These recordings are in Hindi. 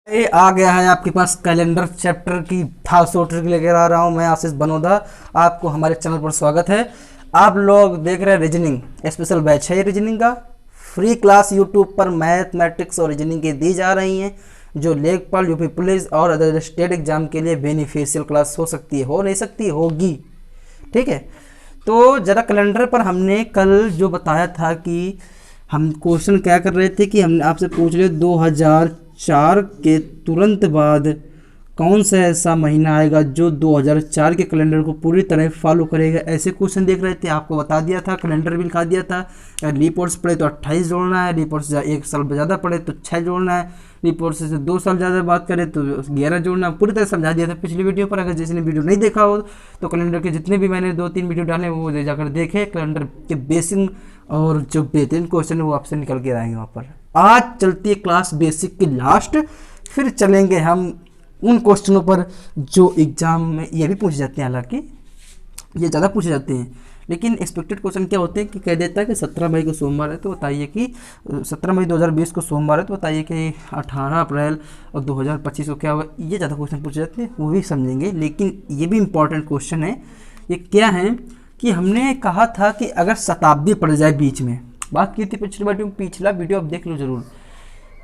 ये आ गया है आपके पास कैलेंडर चैप्टर की थाउसो ट्रिक लेकर आ रहा हूँ। मैं आशीष बनोदा, आपको हमारे चैनल पर स्वागत है। आप लोग देख रहे हैं रीजनिंग स्पेशल बैच है। रीजनिंग का फ्री क्लास यूट्यूब पर मैथमेटिक्स और रीजनिंग की दी जा रही हैं, जो लेखपाल, यूपी पुलिस और अदर स्टेट एग्जाम के लिए बेनिफिशियल क्लास हो सकती है, हो नहीं सकती, होगी। ठीक है, तो ज़रा कैलेंडर पर हमने कल जो बताया था कि हम क्वेश्चन क्या कर रहे थे कि हमने आपसे पूछ लिया 2004 के तुरंत बाद कौन सा ऐसा महीना आएगा जो 2004 के कैलेंडर को पूरी तरह फॉलो करेगा। ऐसे क्वेश्चन देख रहे थे, आपको बता दिया था, कैलेंडर भी लिखा दिया था। अगर लीप ईयर्स पड़े तो 28 जोड़ना है, लीप ईयर्स 1 साल ज़्यादा पड़े तो 6 जोड़ना है, लीप ईयर्स से 2 साल ज़्यादा बात करें तो 11 जोड़ना। पूरी तरह समझा दिया था पिछली वीडियो पर। अगर जिसने वीडियो नहीं देखा हो तो कैलेंडर के जितने भी मैंने 2-3 वीडियो डाले वो जाकर देखे। कैलेंडर के बेसिक और जो बेहतरीन क्वेश्चन है वो आपसे निकल के आएंगे वहाँ पर। आज चलती है क्लास बेसिक की लास्ट, फिर चलेंगे हम उन क्वेश्चनों पर जो एग्जाम में ये भी पूछे जाते हैं। हालांकि ये ज़्यादा पूछे जाते हैं, लेकिन एक्सपेक्टेड क्वेश्चन क्या होते हैं कि कह देता है कि 17 मई को सोमवार है तो बताइए कि 17 मई 2020 को सोमवार है तो बताइए कि 18 अप्रैल और 2025 को क्या होगा। ये ज़्यादा क्वेश्चन पूछे जाते हैं, वो भी समझेंगे। लेकिन ये भी इम्पॉर्टेंट क्वेश्चन है। ये क्या है कि हमने कहा था कि अगर शताब्दी पड़ जाए बीच में, बात की थी पिछला वीडियो आप देख लो जरूर,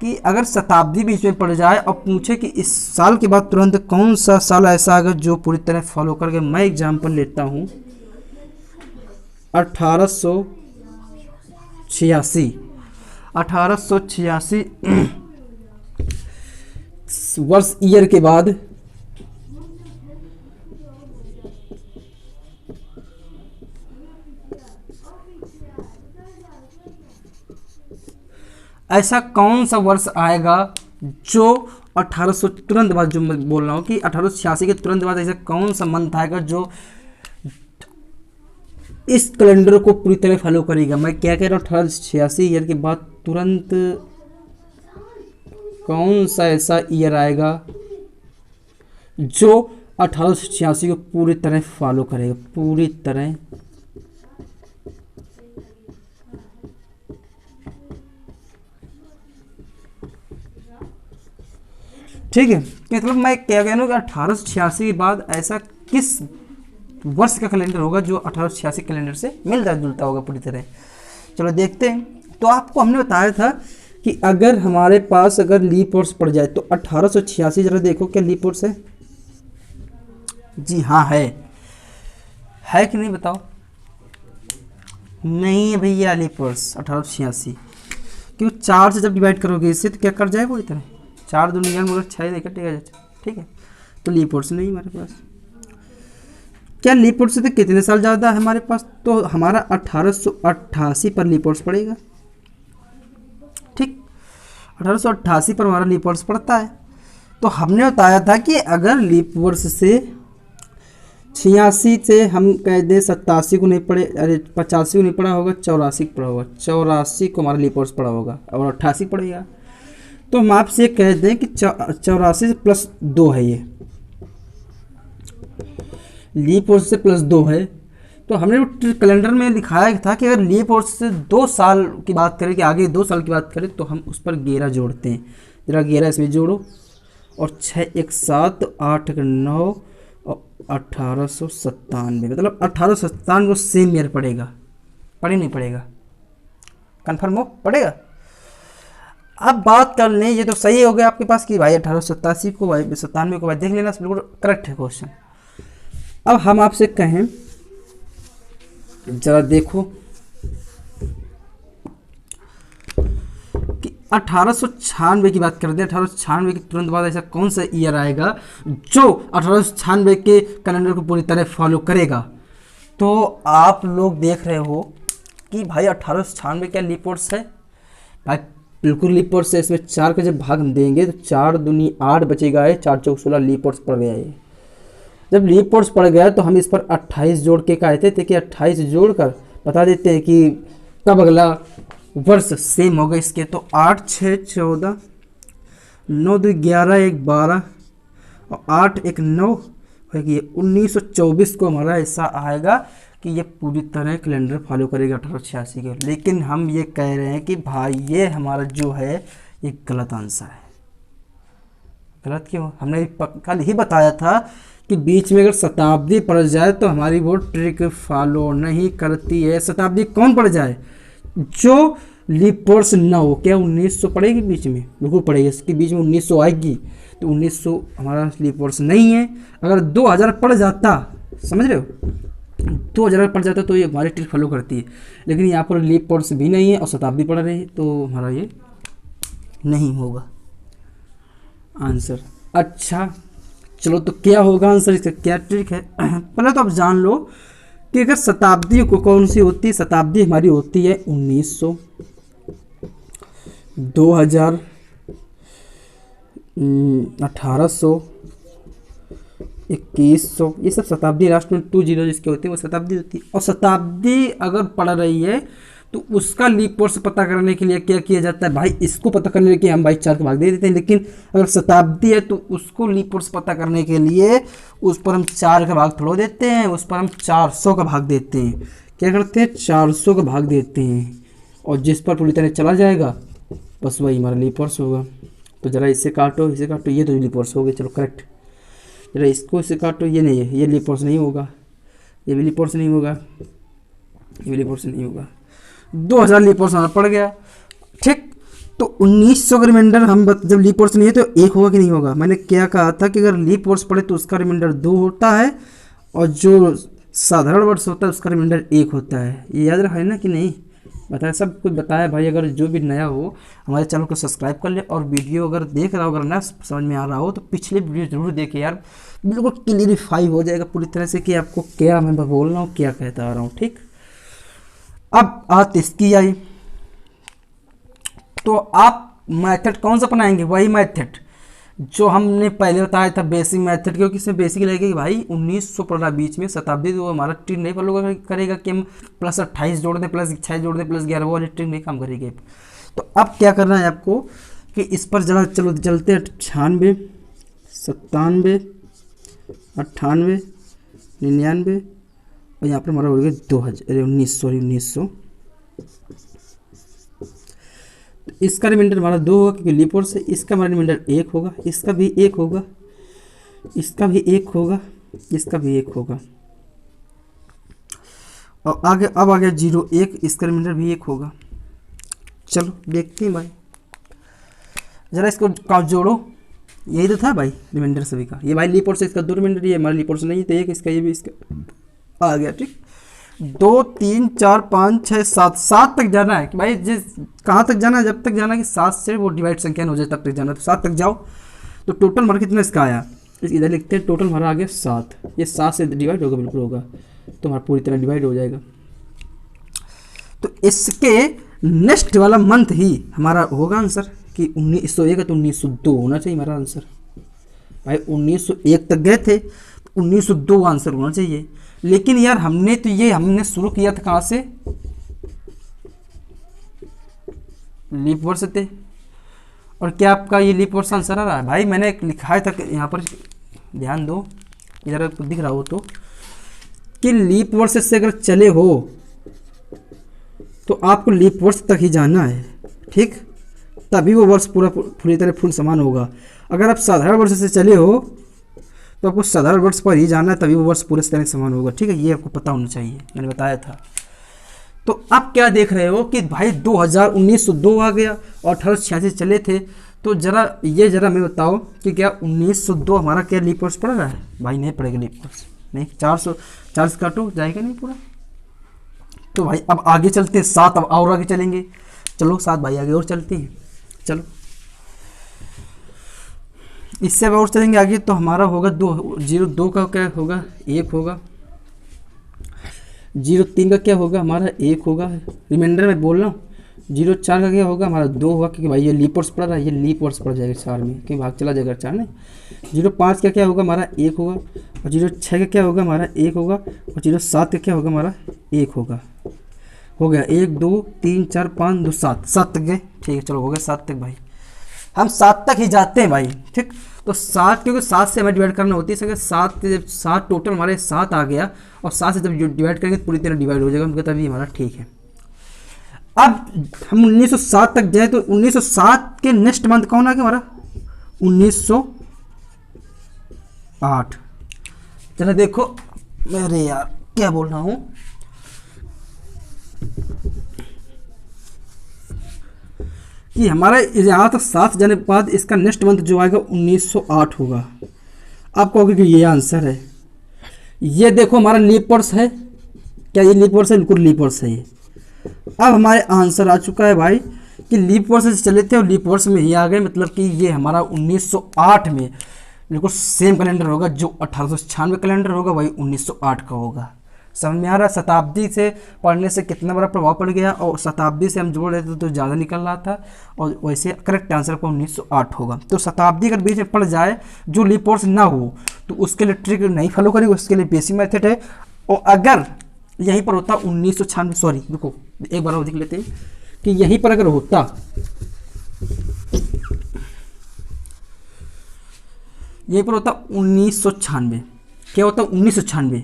कि अगर शताब्दी बीच में पड़ जाए और पूछे कि इस साल के बाद तुरंत कौन सा साल ऐसा आएगा जो पूरी तरह फॉलो करके, मैं एग्जाम्पल लेता हूँ 1886। 1886 वर्ष ईयर के बाद ऐसा कौन सा वर्ष आएगा जो 1800 तुरंत बाद, जो मैं बोल रहा हूँ कि 1886 के तुरंत बाद ऐसा कौन सा मंथ आएगा जो इस कैलेंडर को पूरी तरह फॉलो करेगा। मैं क्या कह रहा हूँ, 1886 ईयर के बाद तुरंत कौन सा ऐसा ईयर आएगा जो 1886 को पूरी तरह फॉलो करेगा, पूरी तरह। ठीक है, मतलब मैं क्या कह रहा हूँ कि 1886 के बाद ऐसा किस वर्ष का कैलेंडर होगा जो 1886 कैलेंडर से मिलता जुलता होगा पूरी तरह। चलो देखते हैं। तो आपको हमने बताया था कि अगर हमारे पास अगर लीप ईयर्स पड़ जाए तो 1886, जरा देखो क्या लीप ईयर्स है। जी हाँ, है कि नहीं बताओ। नहीं है भैया लीप ईयर्स 1886, क्यों 4 से जब डिवाइड करोगे इससे तो क्या कर जाए पूरी तरह, 4 दुनिया में 6 कटेगा। ठीक है, तो लीप ईयर्स नहीं हमारे पास। क्या लीप ईयर्स से तो कितने साल ज़्यादा है हमारे पास, तो हमारा 1888 पर लीप ईयर्स पड़ेगा। ठीक, 1888 पर हमारा लीप ईयर्स पड़ता है। तो हमने बताया था कि अगर लीप ईयर्स से 86 से हम कह दें 87 को नहीं पड़े, अरे 85 को नहीं पड़ा होगा, 84 को पड़ा होगा, 84 को हमारा लीप ईयर्स पड़ा होगा और 88 पड़ेगा। तो हम आपसे कह दें कि 84 से प्लस 2 है, ये लीप ईयर्स से प्लस 2 है। तो हमने कैलेंडर में दिखाया था कि अगर लीप ईयर्स से 2 साल की बात करें, कि आगे 2 साल की बात करें, तो हम उस पर 11 जोड़ते हैं। जरा 11 इसमें जोड़ो, और 6 1 7, 8 1 9 और 1897, मतलब 1897 को सेम ईयर पड़ेगा। पड़े नहीं पड़ेगा, कन्फर्म हो, पड़ेगा। अब बात कर लें, ये तो सही हो गया आपके पास कि भाई 1887 को, भाई 97 को, भाई देख लेना, बिल्कुल करेक्ट है क्वेश्चन। अब हम आपसे कहें, जरा देखो कि 1896 की बात करते हैं। 1896 के तुरंत बाद ऐसा कौन सा ईयर आएगा जो 1896 के कैलेंडर को पूरी तरह फॉलो करेगा। तो आप लोग देख रहे हो कि भाई 1896 क्या लीप ईयर्स है, भाई बिल्कुल लीप ईयर्स है। इसमें 4 का जब भाग हम देंगे तो 4 दूनी 8 बचेगा है, 4 चौक 16 लीप ईयर्स पड़ गया है। जब लीप ईयर्स पड़ गया तो हम इस पर 28 जोड़ के कहते थे कि 28 जोड़कर बता देते हैं कि कब अगला वर्ष सेम होगा इसके। तो 8 6 14, 9 2 11, 1 12 और 8 1 9, 1924 को हमारा ऐसा आएगा कि ये पूरी तरह कैलेंडर फॉलो करेगा 1886 के। लेकिन हम ये कह रहे हैं कि भाई ये हमारा जो है ये गलत आंसर है। गलत क्यों? हमने कल ही बताया था कि बीच में अगर शताब्दी पड़ जाए तो हमारी वो ट्रिक फॉलो नहीं करती है। शताब्दी कौन पड़ जाए? जो लीप वर्ष ना हो। क्या 1900 पड़ेगी बीच में? बिल्कुल पड़ेगी। इसके बीच में 1900 आएगी तो 1900 हमारा लीप वर्ष नहीं है। अगर 2000 पड़ जाता, समझ रहे हो, 2000 पड़ जाता तो ये हमारी ट्रिक फॉलो करती है। लेकिन यहाँ पर लीप वर्ष भी नहीं है और शताब्दी पड़ रही है तो हमारा ये नहीं होगा आंसर। अच्छा चलो, तो क्या होगा आंसर, इसका क्या ट्रिक है? पहले तो आप जान लो कि अगर शताब्दी को कौन सी होती है। शताब्दी हमारी होती है 1900, 2000, 1800, 2100, ये सब शताब्दी। लास्ट में 20 जिसके होते हैं वो शताब्दी होती है। और शताब्दी अगर पड़ रही है तो उसका लीप वर्ष पता करने के लिए क्या किया जाता है भाई? इसको पता करने के लिए हम भाई 4 का भाग दे देते हैं। लेकिन अगर शताब्दी है तो उसको लीप वर्ष पता करने के लिए उस पर हम 4 का भाग थोड़ा देते हैं, उस पर हम 400 का भाग देते हैं। क्या करते हैं? 400 का भाग देते हैं। और जिस पर पूरी तरह चला जाएगा बस वही हमारा लीप वर्ष होगा। तो ज़रा इससे काटो, इसे काटो, ये तो लीप वर्ष हो गया। चलो करेक्ट। जरा इसको इससे काटो, ये नहीं है, ये लीप वर्ष नहीं होगा, ये भी लीप वर्ष नहीं होगा, ये भी लीप वर्ष नहीं होगा। 2000 लीप वर्ष हमारा पड़ गया, ठीक। तो 1900 का रिमाइंडर हम जब लीप वर्ष नहीं है तो 1 होगा कि नहीं होगा? मैंने क्या कहा था कि अगर लीप वर्ष पड़े तो उसका रिमाइंडर 2 होता है और जो साधारण वर्ष होता है उसका रिमाइंडर 1 होता है। ये याद रखा है ना कि नहीं? बताया, सब कुछ बताया भाई। अगर जो भी नया हो हमारे चैनल को सब्सक्राइब कर ले और वीडियो अगर देख रहा हो, अगर ना समझ में आ रहा हो तो पिछले वीडियो जरूर देखे यार, बिल्कुल क्लियरिफाई हो जाएगा पूरी तरह से कि आपको क्या मैं बोल रहा हूँ, क्या कहता आ रहा हूँ, ठीक। अब बात इसकी आई तो आप मेथड कौन सा अपनाएंगे? वही मेथड जो हमने पहले बताया था, बेसिक मेथड। क्योंकि इसमें बेसिक लगेगा कि भाई 1900 पड़ रहा बीच में, शताब्दी, तो हमारा ट्रिक नहीं फॉलो करेगा कि हम प्लस 28 जोड़ दें, प्लस 26 जोड़ दें, प्लस 11, वो वाली ट्रिक नहीं काम करेगी। तो अब क्या करना है आपको कि इस पर जरा चलो चलते हैं। 96, 97, 98, 99 और यहाँ पर हमारा हो गया 1900। इसका रिमाइंडर हमारा 2 होगा क्योंकि लीप वर्ष से। इसका हमारा रिमाइंडर 1 होगा, इसका भी 1 होगा, इसका भी 1 होगा, इसका भी 1 होगा। और आगे अब आ गया 01, इसका रिमाइंडर भी 1 होगा। चलो देखते हैं भाई, जरा इसको जोड़ो। यही तो था भाई रिमाइंडर सभी का। ये भाई लीप वर्ष से इसका 2 रिमाइंडर, ये हमारा लीप वर्ष नहीं तो 1, इसका ये भी इसका आ गया, ठीक। 2, 3, 4, 5, 6, 7 तक जाना है कि भाई जिस कहाँ तक जाना है, जब तक जाना है कि 7 से वो डिवाइड संख्या हो जाए तब तक जाना है। तो 7 तक जाओ। तो टोटल हमारा कितना इसका आया, इधर लिखते हैं। टोटल हमारा आ गया 7। ये 7 से डिवाइड होगा, बिल्कुल होगा, तो हमारा पूरी तरह डिवाइड हो जाएगा। तो इसके नेक्स्ट वाला मंथ ही हमारा होगा आंसर कि 1901 है तो 1902 होना चाहिए हमारा आंसर। भाई 1901 तक गए थे तो 1902 आंसर होना चाहिए। लेकिन यार हमने शुरू किया था कहाँ से? लीप वर्ष थे। और क्या आपका ये लीप वर्ष आंसर आ रहा है? भाई मैंने लिखा था यहाँ पर, ध्यान दो इधर दिख रहा हो तो, कि लीप वर्ष से अगर चले हो तो आपको लीप वर्ष तक ही जाना है, ठीक। तभी वो वर्ष पूरी तरह फुल समान होगा। अगर आप साधारण वर्ष से चले हो तो आपको साधारण वर्ष पर ही जाना है, तभी वो वर्ष पूरे तरह समान होगा, ठीक है। ये आपको पता होना चाहिए, मैंने बताया था। तो अब क्या देख रहे हो कि भाई 1902 आ गया और 1886 चले थे। तो जरा मैं बताओ कि क्या 1902 हमारा क्या लीप वर्ष पड़ रहा है? भाई नहीं पड़ेगा लीप वर्ष, नहीं। 400 काटो, जाएगा नहीं पूरा। तो भाई अब आगे चलते हैं, 7 अब और आगे चलेंगे। चलो 7 भाई आगे और चलते हैं। चलो इससे और चलेंगे आगे तो हमारा होगा 02 का क्या होगा? 1 होगा। 03 का क्या होगा? हमारा 1 होगा। रिमाइंडर में बोल रहा हूँ। 04 का क्या होगा? हमारा 2 होगा क्योंकि भाई ये लीप वर्ष पड़ रहा है, ये लीप वर्ष पड़ जाएगा 4 में, क्योंकि भाग चला जाएगा 4 में। 05 का क्या होगा? हमारा 1 होगा। और 06 का क्या होगा? हमारा 1 होगा। और 07 का क्या होगा? हमारा 1 होगा। हो गया 1, 2, 3, 4, 5, 2, 7 तक गए, ठीक है। चलो हो गया 7 तक भाई, हम 7 तक ही जाते हैं भाई, ठीक। तो 7, क्योंकि 7 से हमें डिवाइड करना होती है। अगर 7 टोटल हमारे 7 आ गया और 7 से जब डिवाइड करेंगे तो पूरी तरह डिवाइड हो जाएगा, तभी हमारा ठीक है। अब हम 1907 तक जाए तो 1907 के नेक्स्ट मंथ कौन आ गया हमारा? 1908 8। चलो देखो, अरे यार क्या बोल रहा हूँ, कि हमारा यहाँ तक 7 जाने के बाद इसका नेक्स्ट मंथ जो आएगा 1908 होगा। आप कहोगे कि ये आंसर है। ये देखो हमारा लीप वर्ष है, क्या ये लीप वर्ष है? बिल्कुल लीप वर्ष है ये। अब हमारे आंसर आ चुका है भाई कि लीप वर्ष से चले थे और लीप वर्ष में ही आ गए, मतलब कि ये हमारा 1908 में बिल्कुल सेम कैलेंडर होगा। जो 1896 कैलेंडर होगा वही 1908 का होगा। समझ में आ रहा है? शताब्दी से पढ़ने से कितना बड़ा प्रभाव पड़ गया, और शताब्दी से हम जोड़ रहे थे तो ज़्यादा निकल रहा था, और वैसे करेक्ट आंसर को 1908 होगा। तो शताब्दी अगर बीच में पड़ जाए जो लीप वर्ष ना हो तो उसके लिए ट्रिक नहीं फॉलो करेंगे, उसके लिए बेसिक मेथड है। और अगर यहीं पर होता 1996, सॉरी रुको एक बार और देख लेते हैं कि यहीं पर अगर होता, यहीं पर होता 1996, क्या होता 1996,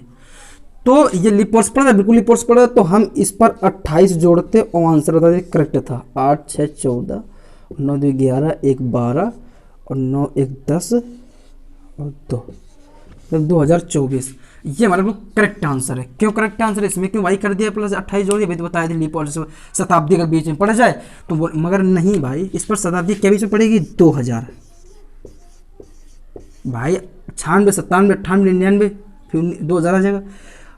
तो ये लीप वर्ष पड़ा था, बिल्कुल लीप वर्ष पड़ा, तो हम इस पर 28 जोड़ते और आंसर होता है करेक्ट था। 8 6 14, 9 2 11, 1 12 और 9 1 10 और 2, 2024। ये हमारा बिल्कुल करेक्ट आंसर है। क्यों करेक्ट आंसर है? इसमें क्यों वाई कर दिया प्लस 28 जोड़ दिया, भाई तो बताया था लीप वर्ष शताब्दी अगर बीच में पड़ जाए तो मगर नहीं भाई, इस पर शताब्दी क्या बीच में पड़ेगी? 2000 भाई, 96 97 98 99 फिर 2000 आ जाएगा।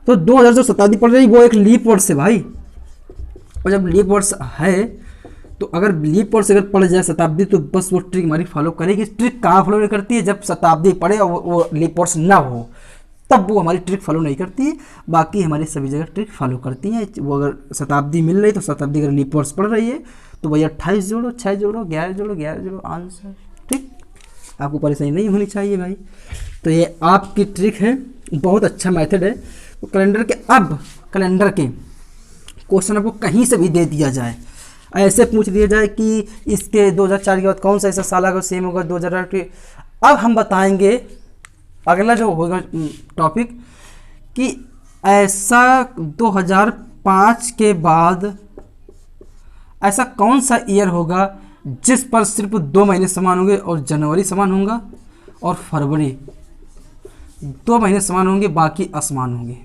तो 2000 जो शताब्दी पड़ रही वो एक लीप वर्ष है भाई। और जब लीप वर्ष है तो अगर लीप वर्ष अगर पड़ जाए शताब्दी तो बस वो ट्रिक हमारी फॉलो करेगी। ट्रिक कहाँ फॉलो नहीं करती है? जब शताब्दी पड़े और वो लीप वर्ष ना हो तब वो हमारी ट्रिक फॉलो नहीं करती है। बाकी हमारी सभी जगह ट्रिक फॉलो करती हैं। वो अगर शताब्दी मिल रही तो शताब्दी अगर लीप वर्ष पड़ रही है तो वही 28 जोड़ो, 6 जोड़ो, 11 जोड़ो, 11 जोड़ो, आंसर। ठीक, आपको परेशानी नहीं होनी चाहिए भाई। तो ये आपकी ट्रिक है, बहुत अच्छा मेथड है। तो कैलेंडर के, अब कैलेंडर के क्वेश्चन आपको कहीं से भी दे दिया जाए, ऐसे पूछ दिया जाए कि इसके 2004 के बाद कौन सा ऐसा साल आएगा सेम होगा 2008 के। अब हम बताएंगे अगला जो होगा टॉपिक कि ऐसा 2005 के बाद ऐसा कौन सा ईयर होगा जिस पर सिर्फ 2 महीने समान होंगे और जनवरी समान होगा और फरवरी 2 महीने समान होंगे, बाकी असमान होंगे।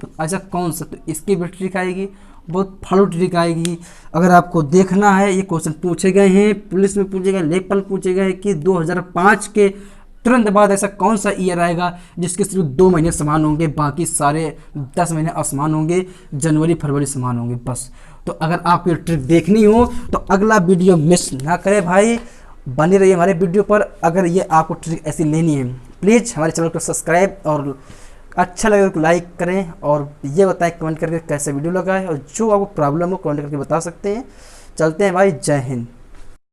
तो ऐसा कौन सा? तो इसकी भी ट्रिक आएगी, बहुत फड़ू ट्रिक आएगी। अगर आपको देखना है, ये क्वेश्चन पूछे गए हैं, पुलिस में पूछे गए, लेवल पूछे गए कि 2005 के तुरंत बाद ऐसा कौन सा ईयर आएगा जिसके सिर्फ 2 महीने समान होंगे, बाकी सारे 10 महीने असमान होंगे, जनवरी फरवरी समान होंगे बस। तो अगर आप ये ट्रिक देखनी हो तो अगला वीडियो मिस ना करें भाई, बने रहिए हमारे वीडियो पर। अगर ये आपको ट्रिक ऐसी लेनी है प्लीज़ हमारे चैनल को सब्सक्राइब और अच्छा लगे तो लाइक करें, और ये बताएं कमेंट करके कैसे वीडियो लगा है, और जो आपको प्रॉब्लम हो कमेंट करके बता सकते हैं। चलते हैं भाई, जय हिंद।